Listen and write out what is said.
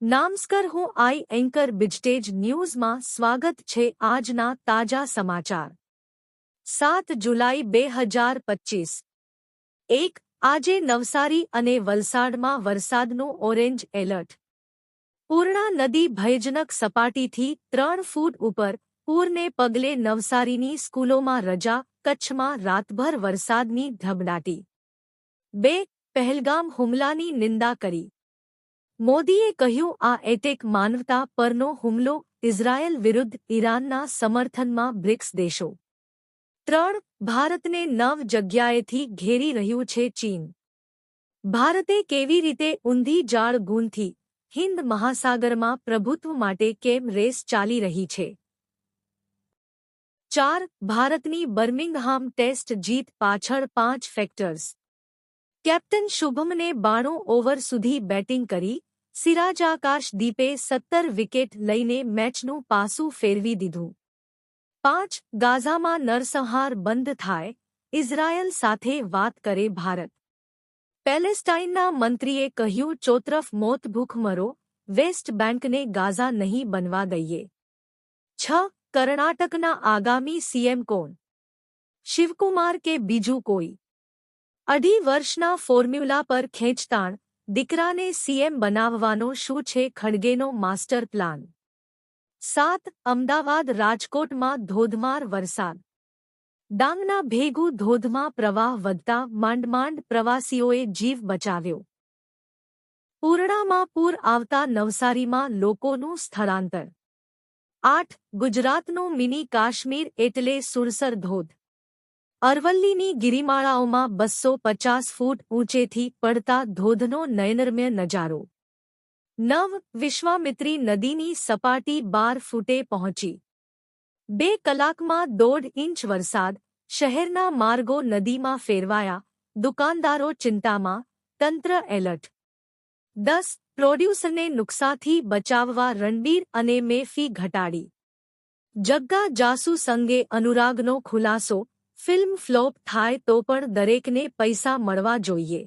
નમસ્કાર, હું આઈ એન્કર બિજટેજ ન્યૂઝમાં સ્વાગત છે. આજના તાજા સમાચાર 7 જુલાઈ 2025 1 આજે નવસારી અને વલસાડમાં વરસાદનું ઓરેન્જ એલર્ટ. પૂર્ણા નદી ભયજનક સપાટીથી 3 ફૂટ ઉપર. પૂરને પગલે નવસારીની સ્કૂલોમાં રજા. કચ્છમાં રાતભર વરસાદની ધબડાટી. 2 પહેલગામ હુમલાની નિંદા કરી. મોદીએ કહ્યું, આ એટેક માનવતા પરનો હુમલો. ઇઝરાયલ વિરુદ્ધ ઈરાનના સમર્થનમાં બ્રિક્સ દેશો. 3 ભારતને 9 જગ્યાએથી ઘેરી રહ્યું છે ચીન. ભારતે કેવી રીતે ઊંધી જાળ ગૂંથી. હિન્દ મહાસાગરમાં પ્રભુત્વ માટે કેમ રેસ ચાલી રહી છે. 4 ભારતની બર્મિંગહામ ટેસ્ટ જીત પાછળ 5 ફેક્ટર્સ. કેપ્ટન શુભમને 92 ઓવર સુધી બેટિંગ કરી. સિરાજઆકાશદીપે 17 વિકેટ લઈને મેચનું પાસું ફેરવી દીધું. 5 ગાઝામાં નરસંહાર બંધ થાય. ઇઝરાયલ સાથે વાત કરે ભારત. પેલેસ્ટાઇનના મંત્રીએ કહ્યું, ચોતરફ મોત ભૂખમરો. વેસ્ટ બેન્કને ગાઝા નહીં બનવા દઈએ. 6 કર્ણાટકના આગામી સીએમ કોણ? શિવકુમાર કે બીજું કોઈ? 2.5 વર્ષના ફોર્મ્યુલા પર ખેંચતાણ. દીકરાને સીએમ બનાવવાનો શું છે ખડગેનો માસ્ટર પ્લાન? 7 અમદાવાદ રાજકોટમાં ધોધમાર વરસાદ. ડાંગના ભેગું ધોધમાં પ્રવાહ વધતા માંડ પ્રવાસીઓએ જીવ બચાવ્યો. પૂર્ણામાં પૂર આવતા નવસારીમાં લોકોનું સ્થળાંતર. 8 ગુજરાતનું મિની કાશ્મીર એટલે સુરસર ધોધ. અરવલ્લીની ગિરિમાળાઓમાં 250 ફૂટ ઊંચેથી પડતા ધોધનો નયનરમ્ય નજારો. 9 વિશ્વામિત્રી નદીની સપાટી 12 ફૂટે પહોંચી. 2 કલાકમાં 1.5 ઇંચ વરસાદ. શહેરના માર્ગો નદીમાં ફેરવાયા. દુકાનદારો ચિંતામાં. તંત્ર એલર્ટ. 10 પ્રોડ્યુસરને નુકસાનથી બચાવવા રણબીર અને મેં ફી ઘટાડી. જગ્ગા જાસૂસ અંગે અનુરાગનો ખુલાસો. ફિલ્મ ફ્લોપ થાય તો પણ દરેકને પૈસા મળવા જોઈએ.